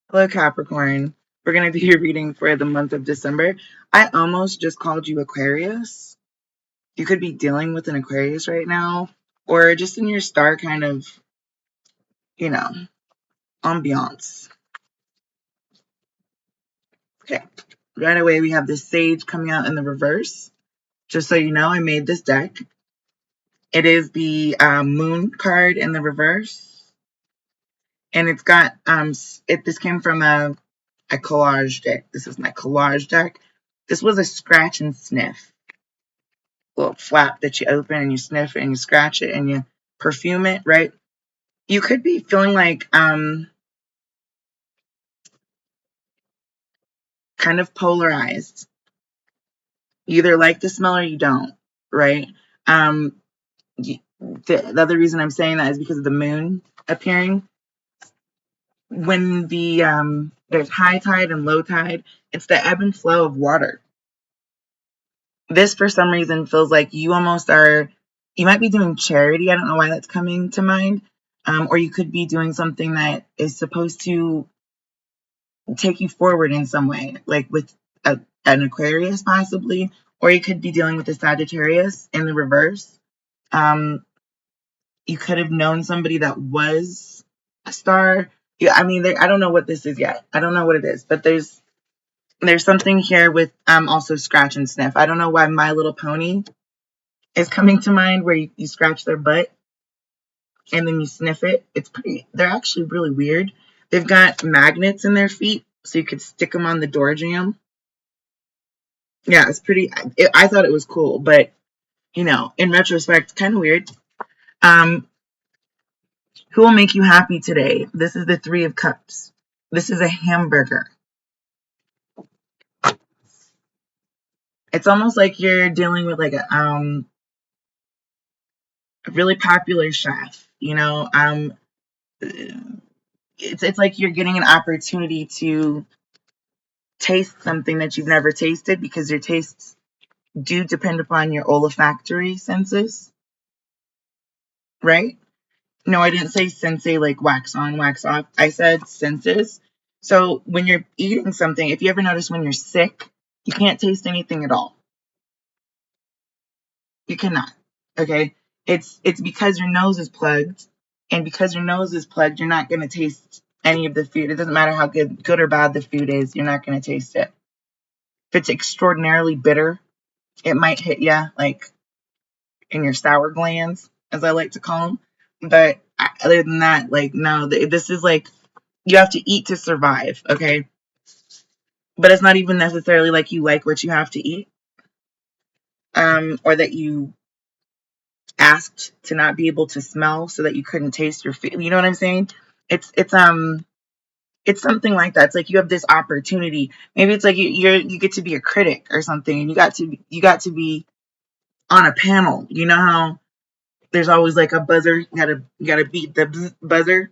Hello, Capricorn. We're going to do your reading for the month of December. I almost just called you Aquarius. You could be dealing with an Aquarius right now, or just in your star kind of, you know, ambiance. Okay. Right away, we have the Sage coming out in the reverse. Just so you know, I made this deck. It is the Moon card in the reverse. And it's got, this came from a collage deck. This is my collage deck. This was a scratch and sniff little flap that you open and you sniff it and you scratch it and you perfume it, right? You could be feeling like kind of polarized. You either like the smell or you don't, right? The other reason I'm saying that is because of the moon appearing. When there's high tide and low tide, it's the ebb and flow of water. This, for some reason, feels like you almost are, you might be doing charity. I don't know why that's coming to mind. Or you could be doing something that is supposed to take you forward in some way, like with an Aquarius possibly, or you could be dealing with a Sagittarius in the reverse. Um, you could have known somebody that was a star. Yeah, I mean, I don't know what this is yet. I don't know what it is, but there's something here with also scratch and sniff. I don't know why My Little Pony is coming to mind, where you scratch their butt and then you sniff it. They're actually really weird. They've got magnets in their feet, so you could stick them on the door jamb. Yeah, I thought it was cool, but in retrospect, kind of weird. Um, who will make you happy today? This is the Three of Cups. This is a hamburger. It's almost like you're dealing with like a really popular chef. It's like you're getting an opportunity to taste something that you've never tasted, because your tastes do depend upon your olfactory senses, right? No, I didn't say sensei like wax on, wax off. I said senses. So when you're eating something, if you ever notice when you're sick, you can't taste anything at all. You cannot. Okay? It's because your nose is plugged, and because your nose is plugged, you're not going to taste any of the food. It doesn't matter how good or bad the food is, you're not going to taste it. If it's extraordinarily bitter, it might hit you like in your sour glands, as I like to call them. But other than that, like, no, this is like, you have to eat to survive, okay? But it's not even necessarily like you like what you have to eat, or that you asked to not be able to smell so that you couldn't taste your food. You know what I'm saying? It's something like that. It's like you have this opportunity. Maybe it's like you get to be a critic or something, and you got to be on a panel. You know how there's always like a buzzer. You gotta beat the buzzer.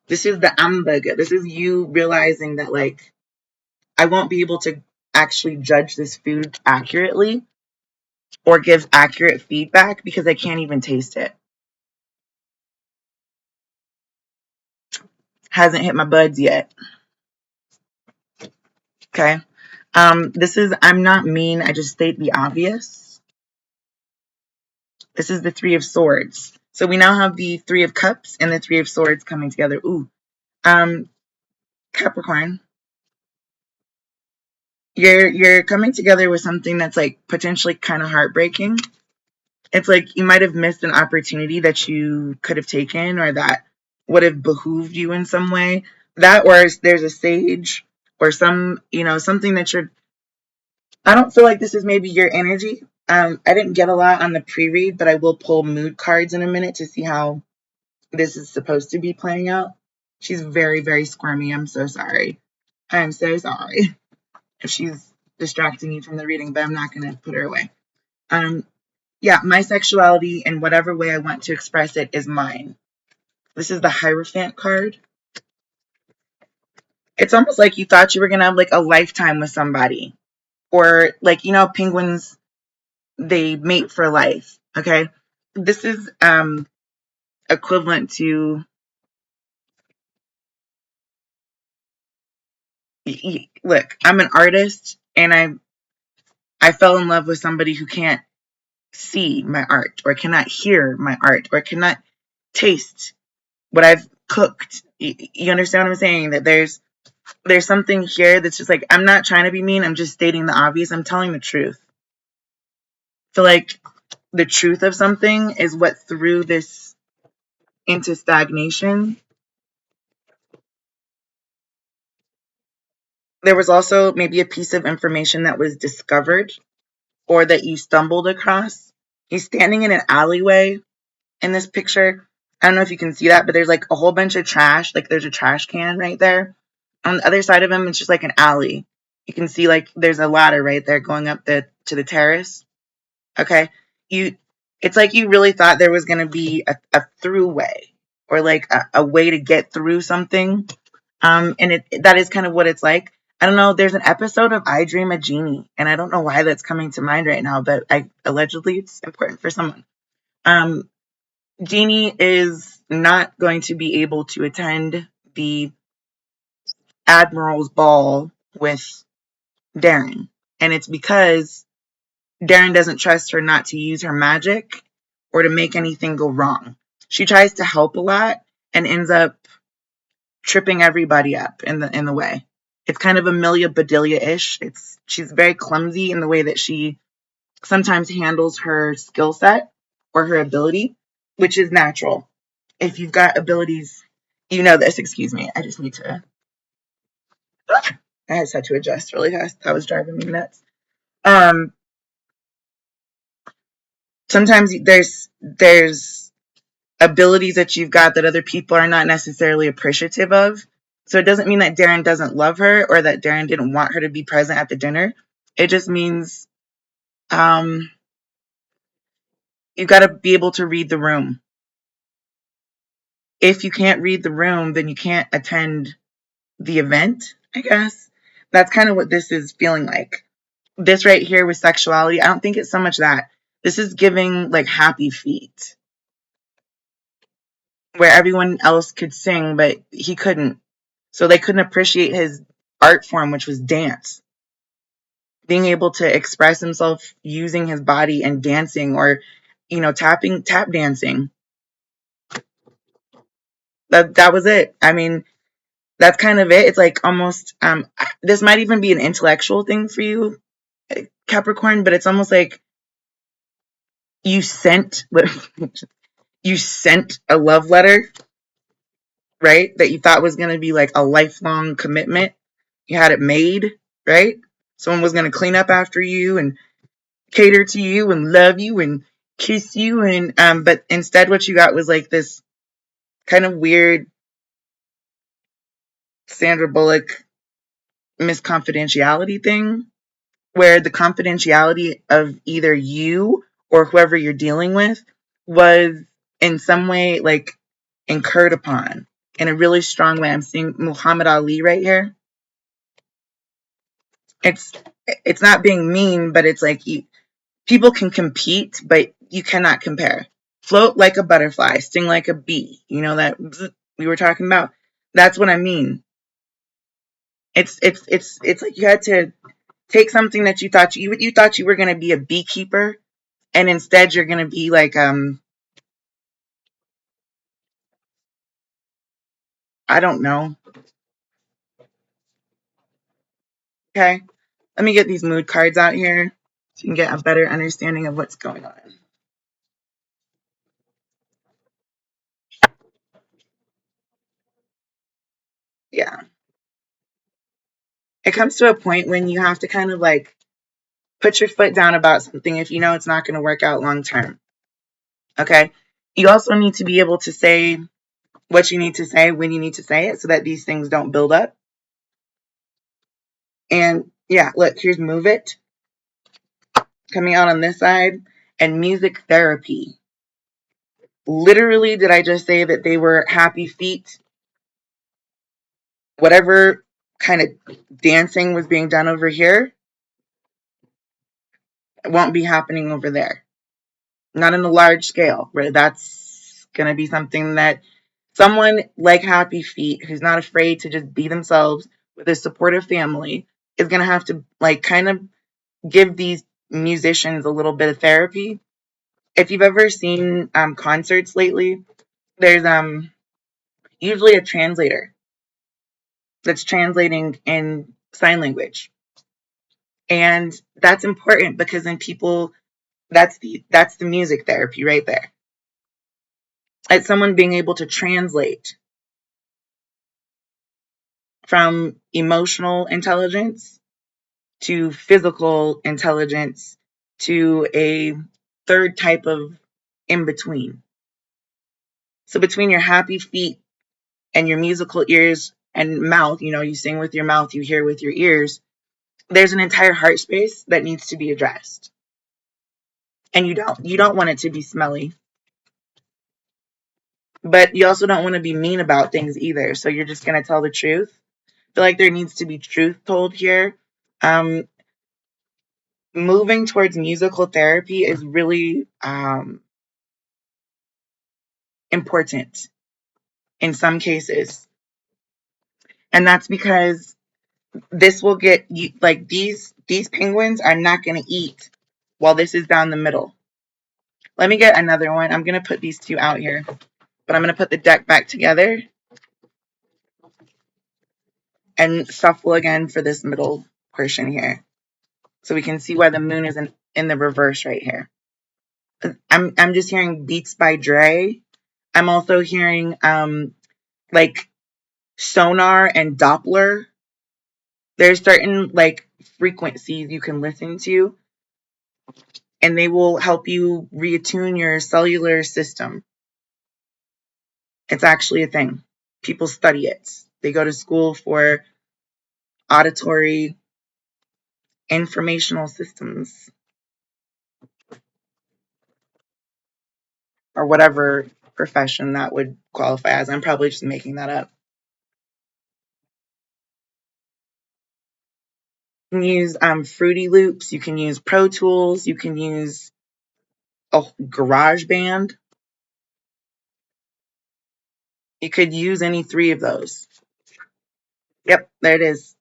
This is the hamburger. This is you realizing that, like, I won't be able to actually judge this food accurately or give accurate feedback because I can't even taste it. Hasn't hit my buds yet. Okay. This is, I'm not mean, I just state the obvious. This is the Three of Swords. So we now have the Three of Cups and the Three of Swords coming together. Ooh. Capricorn, you're coming together with something that's like potentially kind of heartbreaking. It's like you might have missed an opportunity that you could have taken, or that would have behooved you in some way. That, or there's a sage or something that you're, I don't feel like this is maybe your energy. I didn't get a lot on the pre-read, but I will pull mood cards in a minute to see how this is supposed to be playing out. She's very, very squirmy. I'm so sorry. I'm so sorry if she's distracting you from the reading, but I'm not going to put her away. Yeah, my sexuality in whatever way I want to express it is mine. This is the Hierophant card. It's almost like you thought you were going to have like a lifetime with somebody. Or like, penguins, they mate for life. Okay. This is equivalent to Look, I'm an artist, and I fell in love with somebody who can't see my art, or cannot hear my art, or cannot taste what I've cooked. You understand what I'm saying? That there's something here that's just like, I'm not trying to be mean, I'm just stating the obvious. I'm telling the truth. I feel like the truth of something is what threw this into stagnation. There was also maybe a piece of information that was discovered or that you stumbled across. He's standing in an alleyway in this picture. I don't know if you can see that, but there's like a whole bunch of trash. Like there's a trash can right there. On the other side of him, it's just like an alley. You can see like there's a ladder right there going up to the terrace. Okay. It's like you really thought there was going to be a throughway, or like a way to get through something. And that is kind of what it's like. I don't know. There's an episode of I Dream a Genie, and I don't know why that's coming to mind right now, but allegedly it's important for someone. Genie is not going to be able to attend the Admiral's ball with Darren. And it's because Darren doesn't trust her not to use her magic or to make anything go wrong. She tries to help a lot and ends up tripping everybody up in the way. It's kind of Amelia Bedelia-ish. She's very clumsy in the way that she sometimes handles her skill set or her ability, which is natural. If you've got abilities, you know this. Excuse me. I just need to. I just had to adjust really fast. That was driving me nuts. Sometimes there's abilities that you've got that other people are not necessarily appreciative of. So it doesn't mean that Darren doesn't love her or that Darren didn't want her to be present at the dinner. It just means you've got to be able to read the room. If you can't read the room, then you can't attend the event, I guess. That's kind of what this is feeling like. This right here with sexuality, I don't think it's so much that. This is giving like Happy Feet, where everyone else could sing, but he couldn't. So they couldn't appreciate his art form, which was dance. Being able to express himself using his body and dancing, or, tap dancing. That was it. I mean, that's kind of it. It's like almost, this might even be an intellectual thing for you, Capricorn, but it's almost like you sent a love letter, right? That you thought was going to be like a lifelong commitment. You had it made, right? Someone was going to clean up after you and cater to you and love you and kiss you. And, but instead what you got was like this kind of weird Sandra Bullock Miss Confidentiality thing, where the confidentiality of either you or whoever you're dealing with was in some way like incurred upon in a really strong way. I'm seeing Muhammad Ali right here. It's not being mean, but it's like people can compete, but you cannot compare. Float like a butterfly, sting like a bee. You know that we were talking about. That's what I mean. It's like you had to take something that you thought you were going to be a beekeeper, and instead you're going to be like I don't know. Okay, let me get these mood cards out here so you can get a better understanding of what's going on. Yeah, it comes to a point when you have to kind of like put your foot down about something if you know it's not going to work out long term. Okay, you also need to be able to say what you need to say when you need to say it so that these things don't build up. And yeah, look, here's Move It coming out on this side, and Music Therapy. Literally, did I just say that they were Happy Feet? Whatever kind of dancing was being done over here, it won't be happening over there. Not on a large scale, right? That's going to be something that someone like Happy Feet, who's not afraid to just be themselves, with a supportive family is going to have to like kind of give these musicians a little bit of therapy. If you've ever seen concerts lately, there's usually a translator that's translating in sign language. And that's important because then people, that's the music therapy right there. It's someone being able to translate from emotional intelligence to physical intelligence to a third type of in between. So between your happy feet and your musical ears and mouth, you sing with your mouth, you hear with your ears, there's an entire heart space that needs to be addressed. And you don't want it to be smelly. But you also don't want to be mean about things either. So you're just going to tell the truth. I feel like there needs to be truth told here. Moving towards musical therapy is really important in some cases. And that's because this will get you, like these penguins are not going to eat while this is down the middle. Let me get another one. I'm going to put these two out here, but I'm going to put the deck back together and shuffle again for this middle portion here. So we can see why the moon is in the reverse right here. I'm just hearing Beats by Dre. I'm also hearing like sonar and Doppler. There's certain like frequencies you can listen to, and they will help you reattune your cellular system. It's actually a thing. People study it. They go to school for auditory informational systems or whatever profession that would qualify as. I'm probably just making that up. You can use Fruity Loops. You can use Pro Tools. You can use a GarageBand. You could use any three of those. Yep, there it is.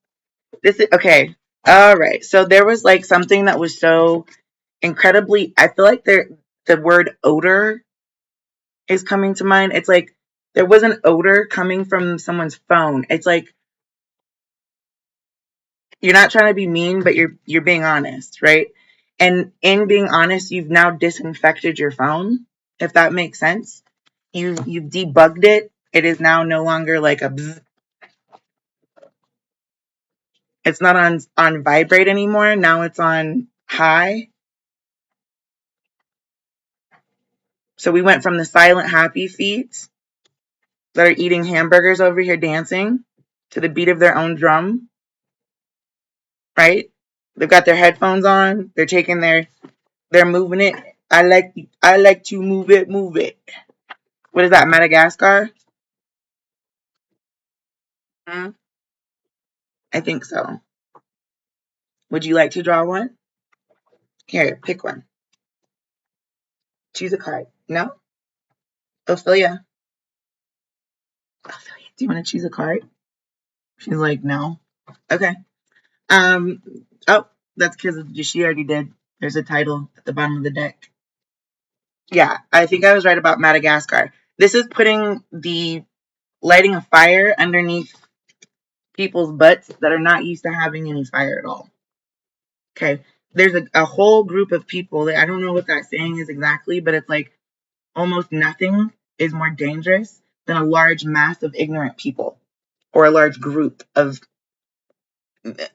This is okay. All right. So there was like something that was so incredibly. I feel like the word odor is coming to mind. It's like there was an odor coming from someone's phone. It's like you're not trying to be mean, but you're being honest, right? And in being honest, you've now disinfected your phone, if that makes sense. You've debugged it. It is now no longer like a bzz. It's not on vibrate anymore. Now it's on high. So we went from the silent happy feet that are eating hamburgers over here dancing to the beat of their own drum, right? They've got their headphones on. They're moving it. I like to move it, move it. What is that, Madagascar? Hmm? I think so. Would you like to draw one? Here, pick one. Choose a card. No? Ophelia. Ophelia, do you want to choose a card? She's like, no. Okay. Um. Oh, that's because she already did. There's a title at the bottom of the deck. Yeah, I think I was right about Madagascar. This is putting the lighting a fire underneath people's butts that are not used to having any fire at all. Okay. There's a whole group of people that I don't know what that saying is exactly, but it's like almost nothing is more dangerous than a large mass of ignorant people or a large group of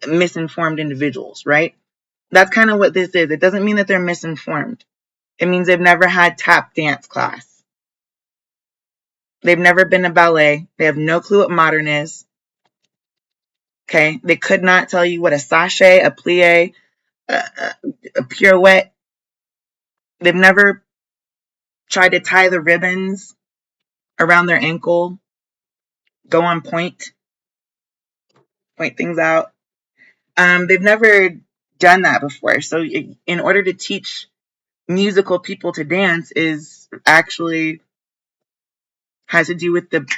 misinformed individuals, right? That's kind of what this is. It doesn't mean that they're misinformed. It means they've never had tap dance class. They've never been to ballet. They have no clue what modern is. Okay. They could not tell you what a sachet, a plie, a pirouette. They've never tried to tie the ribbons around their ankle, go on point things out. They've never done that before. So in order to teach musical people to dance is actually has to do with the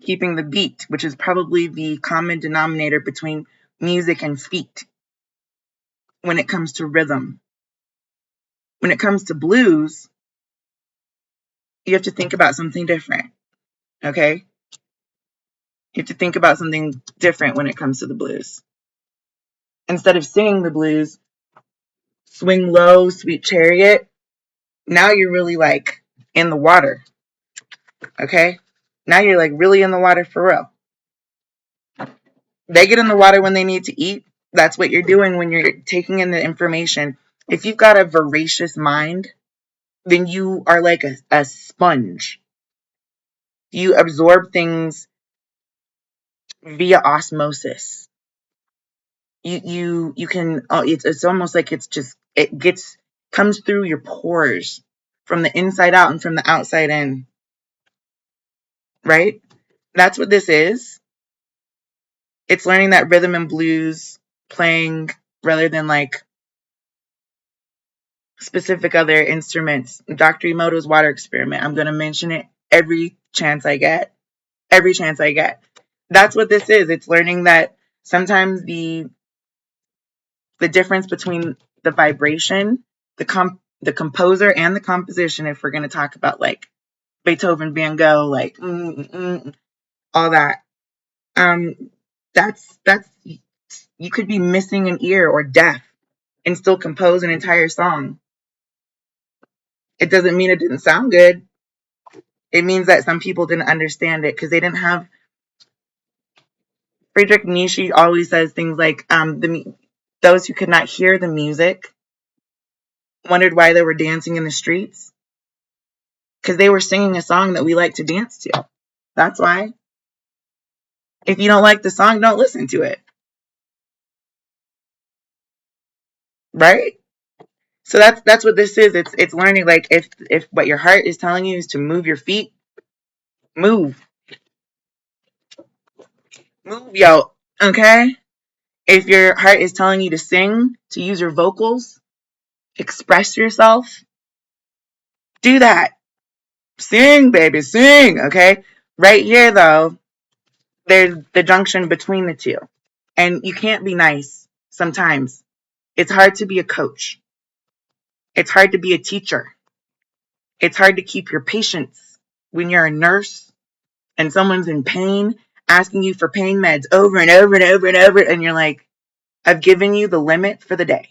keeping the beat, which is probably the common denominator between music and feet when it comes to rhythm. When it comes to blues, you have to think about something different, okay? You have to think about something different when it comes to the blues. Instead of singing the blues, Swing Low, Sweet Chariot, now you're really like in the water, okay? Now you're like really in the water for real. They get in the water when they need to eat. That's what you're doing when you're taking in the information. If you've got a voracious mind, then you are like a sponge. You absorb things via osmosis. You can, it's almost like it comes through your pores from the inside out and from the outside in, right? That's what this is. It's learning that rhythm and blues playing rather than like specific other instruments. Dr. Emoto's water experiment. I'm going to mention it every chance I get. Every chance I get. That's what this is. It's learning that sometimes the difference between the vibration, the composer and the composition, if we're going to talk about like Beethoven, Van Gogh, like all that. That's you could be missing an ear or deaf and still compose an entire song. It doesn't mean it didn't sound good. It means that some people didn't understand it because they didn't have. Friedrich Nietzsche always says things like, those who could not hear the music wondered why they were dancing in the streets because they were singing a song that we like to dance to. That's why. If you don't like the song, don't listen to it. Right? So that's what this is. It's learning, like, if what your heart is telling you is to move your feet, move, yo, okay? If your heart is telling you to sing, to use your vocals, express yourself, do that. Sing, baby, sing, okay? Right here, though, there's the junction between the two. And you can't be nice sometimes. It's hard to be a coach. It's hard to be a teacher. It's hard to keep your patience when you're a nurse and someone's in pain, asking you for pain meds over and over and over and over. And you're like, I've given you the limit for the day.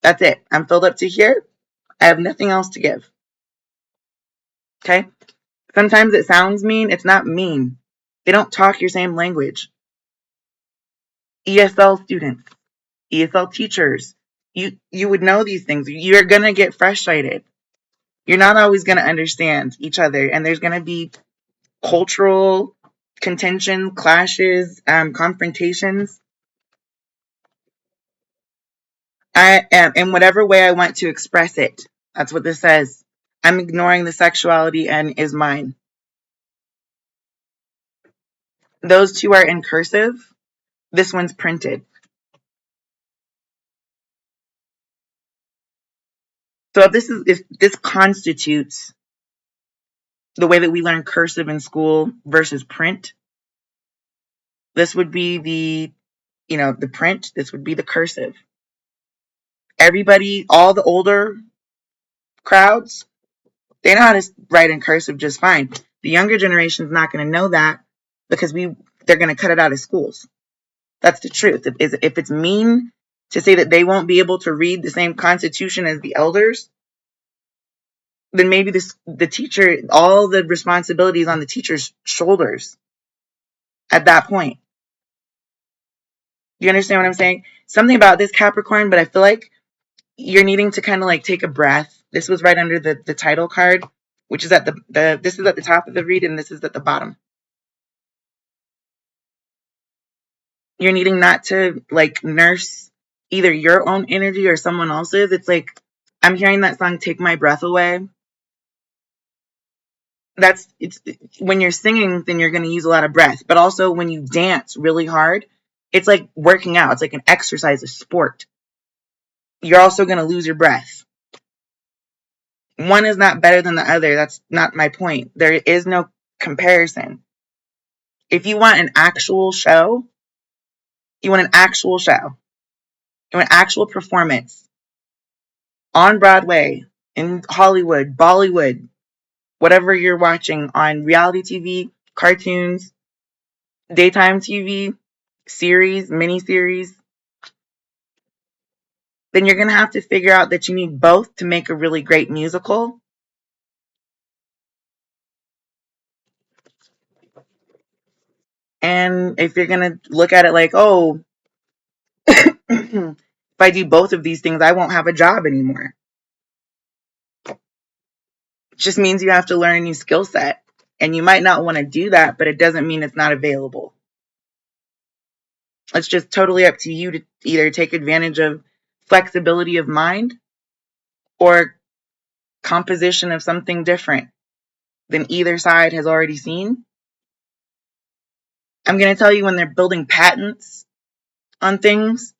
That's it. I'm filled up to here. I have nothing else to give. Okay? Sometimes it sounds mean. It's not mean. They don't talk your same language. ESL students, ESL teachers, you would know these things. You're going to get frustrated. You're not always going to understand each other. And there's going to be cultural contention, clashes, confrontations. I am in whatever way I want to express it. That's what this says. I'm ignoring the sexuality and is mine. Those two are in cursive. This one's printed. So if this constitutes the way that we learn cursive in school versus print, this would be the print. This would be the cursive. Everybody, all the older crowds, they know how to write in cursive just fine. The younger generation is not going to know that because they're going to cut it out of schools. That's the truth. If it's mean to say that they won't be able to read the same constitution as the elders, then maybe the teacher, all the responsibility is on the teacher's shoulders at that point. You understand what I'm saying? Something about this Capricorn, but I feel like you're needing to kind of like take a breath. This was right under the title card, which is at this is at the top of the read and this is at the bottom. You're needing not to like nurse either your own energy or someone else's. It's like, I'm hearing that song, Take My Breath Away. It's when you're singing, then you're going to use a lot of breath. But also when you dance really hard, it's like working out. It's like an exercise, a sport. You're also going to lose your breath. One is not better than the other. That's not my point. There is no comparison. If you want an actual show, you want an actual show, you want an actual performance on Broadway, in Hollywood, Bollywood, whatever you're watching on reality TV, cartoons, daytime TV, series, miniseries, then you're going to have to figure out that you need both to make a really great musical. And if you're going to look at it like, oh, if I do both of these things, I won't have a job anymore. It just means you have to learn a new skill set. And you might not want to do that, but it doesn't mean it's not available. It's just totally up to you to either take advantage of flexibility of mind or composition of something different than either side has already seen. I'm going to tell you, when they're building patents on things,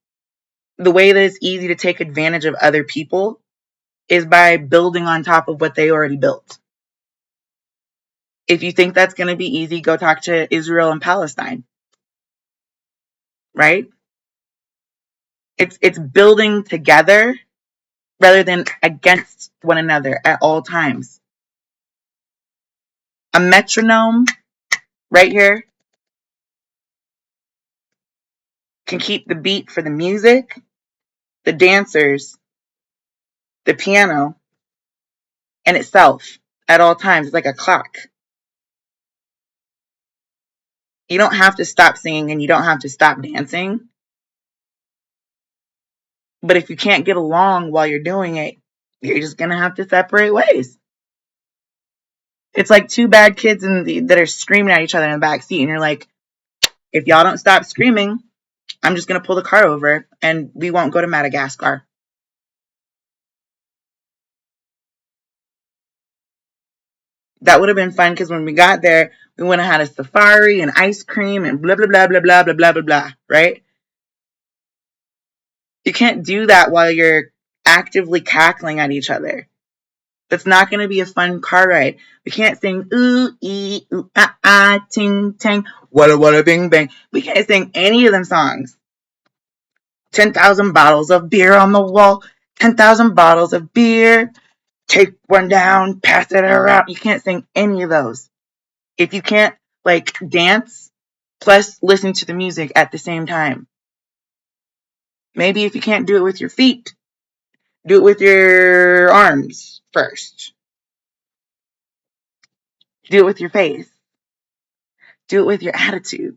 the way that it's easy to take advantage of other people is by building on top of what they already built. If you think that's going to be easy, go talk to Israel and Palestine, right? It's building together rather than against one another at all times. A metronome right here can keep the beat for the music, the dancers, the piano, and itself at all times. It's like a clock. You don't have to stop singing and you don't have to stop dancing. But if you can't get along while you're doing it, you're just going to have to separate ways. It's like two bad kids that are screaming at each other in the back seat. And you're like, if y'all don't stop screaming, I'm just going to pull the car over and we won't go to Madagascar. That would have been fun because when we got there, we would have had a safari and ice cream and blah, blah, blah, blah, blah, blah, blah, blah, blah, right? You can't do that while you're actively cackling at each other. That's not going to be a fun car ride. We can't sing ooh, ee, ooh, ah, ah, ting, tang, wada, bing, bang. We can't sing any of them songs. 10,000 bottles of beer on the wall. 10,000 bottles of beer. Take one down, pass it around. You can't sing any of those. If you can't, like, dance plus listen to the music at the same time. Maybe if you can't do it with your feet, do it with your arms first. Do it with your face. Do it with your attitude.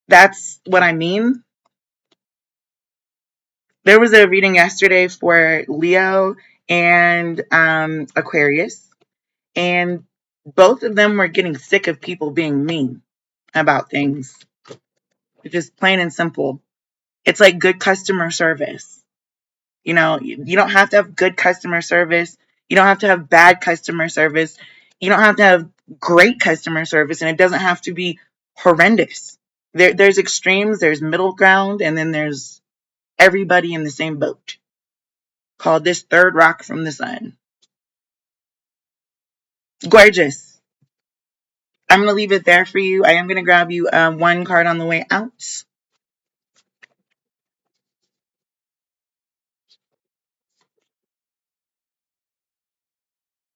That's what I mean. There was a reading yesterday for Leo and Aquarius, and both of them were getting sick of people being mean about things. It's just plain and simple. It's like good customer service. You know, you don't have to have good customer service. You don't have to have bad customer service. You don't have to have great customer service, and it doesn't have to be horrendous. There's extremes, there's middle ground, and then there's everybody in the same boat, called this third rock from the sun. Gorgeous. I'm going to leave it there for you. I am going to grab you one card on the way out.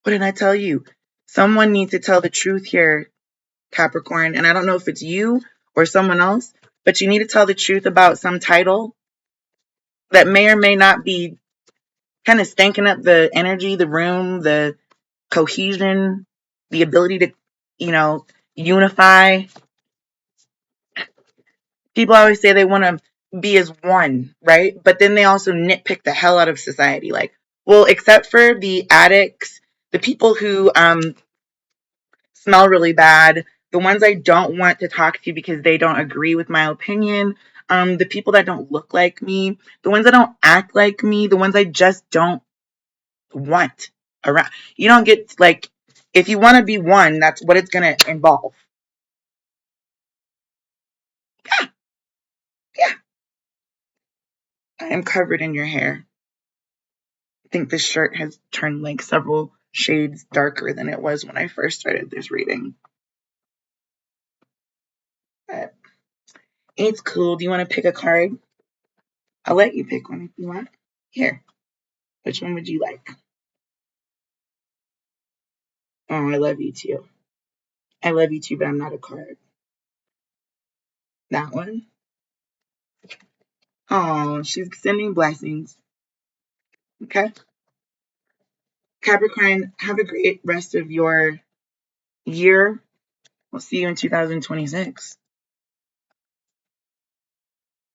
What did I tell you? Someone needs to tell the truth here, Capricorn. And I don't know if it's you or someone else, but you need to tell the truth about some title that may or may not be kind of stinking up the energy, the room, the cohesion, the ability to, unify. People always say they want to be as one, right? But then they also nitpick the hell out of society. Like, well, except for the addicts, the people who smell really bad, the ones I don't want to talk to because they don't agree with my opinion, the people that don't look like me, the ones that don't act like me, the ones I just don't want around. You don't get, like, if you want to be one, that's what it's going to involve. Yeah, yeah. I am covered in your hair. I think this shirt has turned like several shades darker than it was when I first started this reading. But it's cool. Do you want to pick a card? I'll let you pick one if you want. Here. Which one would you like? Oh, I love you too. I love you too, but I'm not a card. That one. Oh, she's sending blessings. Okay. Capricorn, have a great rest of your year. We'll see you in 2026.